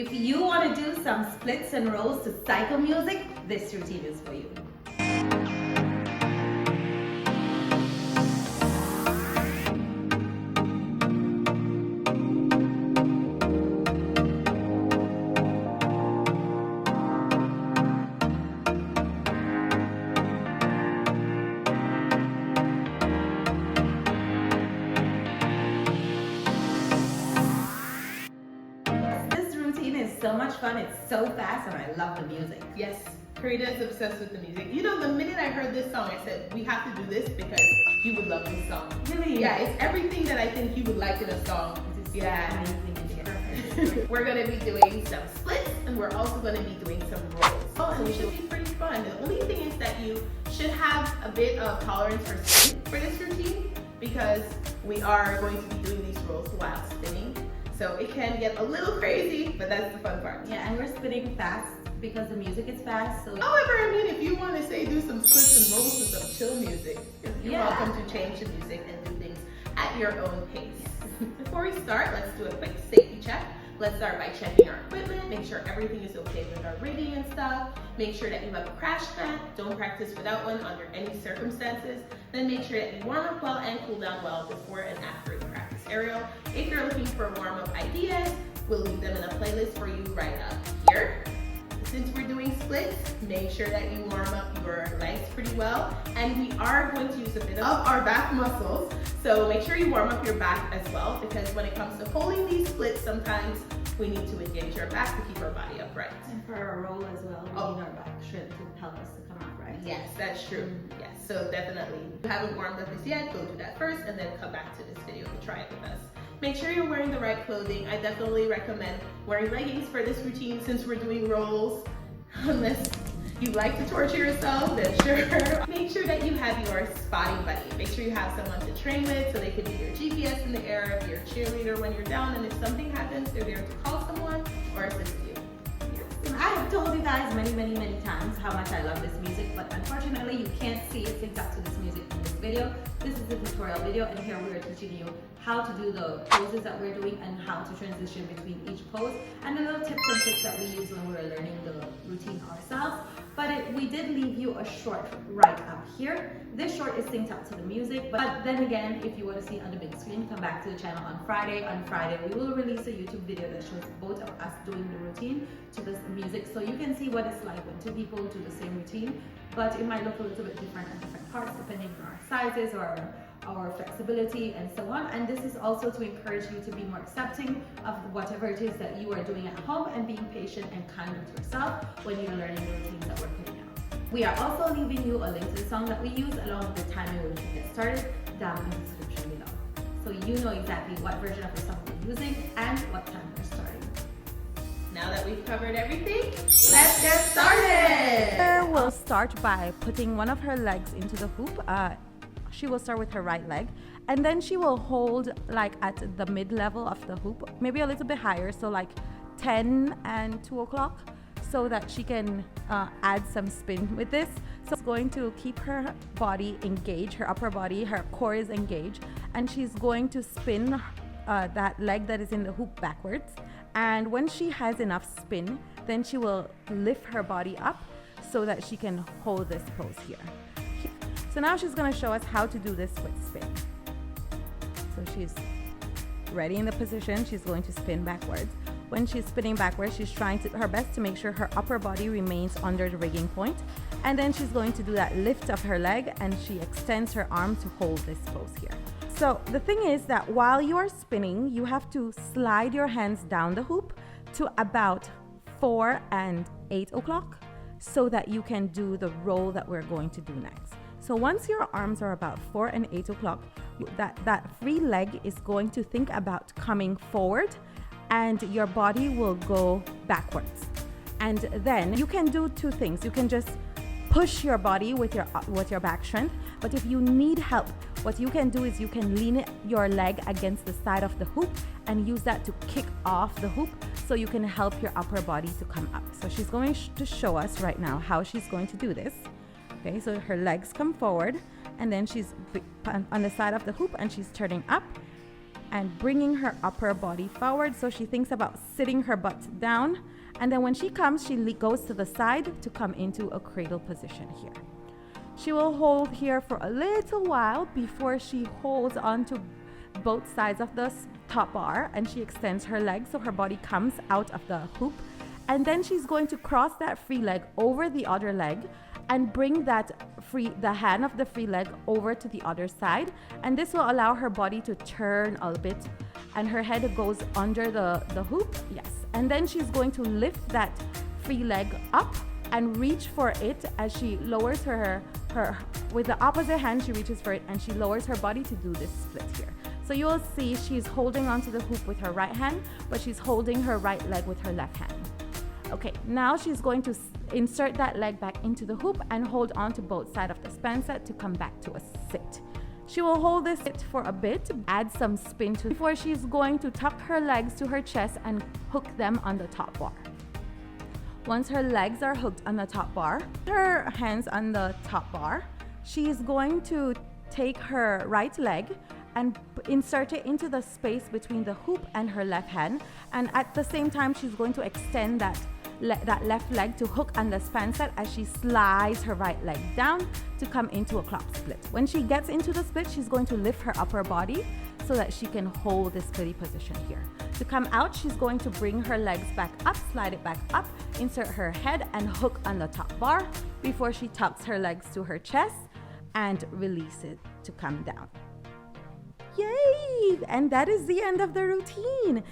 If you want to do some splits and rolls to cycle music, this routine is for you. So much fun, it's so fast, and I love the music. Yes, Karina is obsessed with the music. You know, the minute I heard this song, I said, we have to do this because you would love this song. Really? Yeah, it's everything that I think you would like in a song. Yeah. Amazing. We're going to be doing some splits, and we're also going to be doing some rolls. Oh, and it should be pretty fun. The only thing is that you should have a bit of tolerance for spin for this routine, because we are going to be doing these rolls while spinning. So it can get a little crazy, but that's the fun part. Yeah, and we're spinning fast because the music is fast. So however, I mean, if you want to say do some splits and rolls to some chill music, you're welcome to change the music and do things at your own pace. Before we start, let's do a quick safety check. Let's start by checking our equipment, make sure everything is okay with our rigging and stuff. Make sure that you have a crash mat. Don't practice without one under any circumstances. Then make sure that you warm up well and cool down well before and after the practice aerial. If you're looking for warm-up ideas, we'll leave them in a playlist for you right up here. Since we're doing splits, make sure that you warm up your legs pretty well. And we are going to use a bit of our back muscles. So make sure you warm up your back as well, because when it comes to holding these splits, sometimes we need to engage our back to keep our body upright. And for our roll as well, we need our back strength to help us to come upright. Yes, that's true. Yes, so definitely. If you haven't warmed up this yet, go do that first and then come back to this video to try it with us. Make sure you're wearing the right clothing. I definitely recommend wearing leggings for this routine since we're doing rolls. Unless you like to torture yourself, then sure. Make sure that you have your spotting buddy. Make sure you have someone to train with so they can be your GPS in the air, be your cheerleader when you're down, and if something happens, they're there to call someone or assist you. I have told you guys many times how much I love this music, but unfortunately you can't see it synced up to this music in this video. This is the tutorial video, and here we are teaching you how to do the poses that we're doing and how to transition between each pose, and the little tips and tricks that we use when we're learning the routine ourselves. But we did leave you a short right up here. This short is synced up to the music, but then again, if you want to see on the big screen, come back to the channel on Friday. On Friday, we will release a YouTube video that shows both of us doing the routine to this music, so you can see what it's like when two people do the same routine, but it might look a little bit different on different parts depending on our sizes or our flexibility and so on. And this is also to encourage you to be more accepting of whatever it is that you are doing at home and being patient and kind with yourself when you're learning the routines that we're putting out. We are also leaving you a link to the song that we use along with the timing when we get started down in the description below, so you know exactly what version of the song we're using and what time we're starting. Now that we've covered everything, let's get started! We'll start by putting one of her legs into the hoop. She will start with her right leg, and then she will hold like at the mid-level of the hoop, maybe a little bit higher, so like 10 and 2 o'clock, so that she can add some spin with this. So it's going to keep her body engaged, her upper body, her core is engaged, and she's going to spin that leg that is in the hoop backwards. And when she has enough spin, then she will lift her body up so that she can hold this pose here. So now she's going to show us how to do this with spin. So she's ready in the position. She's going to spin backwards. When she's spinning backwards, she's trying her best to make sure her upper body remains under the rigging point. And then she's going to do that lift of her leg, and she extends her arm to hold this pose here. So the thing is that while you are spinning, you have to slide your hands down the hoop to about 4 and 8 o'clock so that you can do the roll that we're going to do next. So once your arms are about 4 and 8 o'clock, that free leg is going to think about coming forward, and your body will go backwards. And then you can do two things. You can just push your body with your back strength, but if you need help, what you can do is you can lean your leg against the side of the hoop and use that to kick off the hoop so you can help your upper body to come up. So she's going to show us right now how she's going to do this. Okay, so her legs come forward, and then she's on the side of the hoop and she's turning up, and bringing her upper body forward. So she thinks about sitting her butt down. And then when she comes, she goes to the side to come into a cradle position here. She will hold here for a little while before she holds onto both sides of the top bar, and she extends her legs so her body comes out of the hoop. And then she's going to cross that free leg over the other leg and bring the hand of the free leg over to the other side. And this will allow her body to turn a bit, and her head goes under the hoop. Yes. And then she's going to lift that free leg up and reach for it as she lowers her with the opposite hand. She reaches for it and she lowers her body to do this split here. So you will see she's holding onto the hoop with her right hand, but she's holding her right leg with her left hand. Okay, now she's going to insert that leg back into the hoop and hold on to both sides of the span set to come back to a sit. She will hold this sit for a bit, add some spin to it before she's going to tuck her legs to her chest and hook them on the top bar. Once her legs are hooked on the top bar, her hands on the top bar, she's going to take her right leg and insert it into the space between the hoop and her left hand. And at the same time, she's going to extend that left leg to hook on the span set as she slides her right leg down to come into a clop split. When she gets into the split, she's going to lift her upper body so that she can hold this splitty position here. To come out, she's going to bring her legs back up, slide it back up, insert her head and hook on the top bar before she tucks her legs to her chest and release it to come down. Yay! And that is the end of the routine.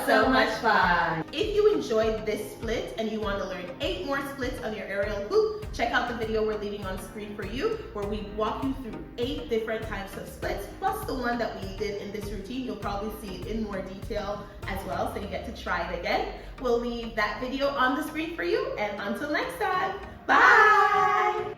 So much fun. If you enjoyed this split and you want to learn 8 more splits on your aerial hoop, check out the video we're leaving on screen for you, where we walk you through 8 different types of splits, plus the one that we did in this routine. You'll probably see it in more detail as well, so you get to try it again. We'll leave that video on the screen for you, and until next time, bye!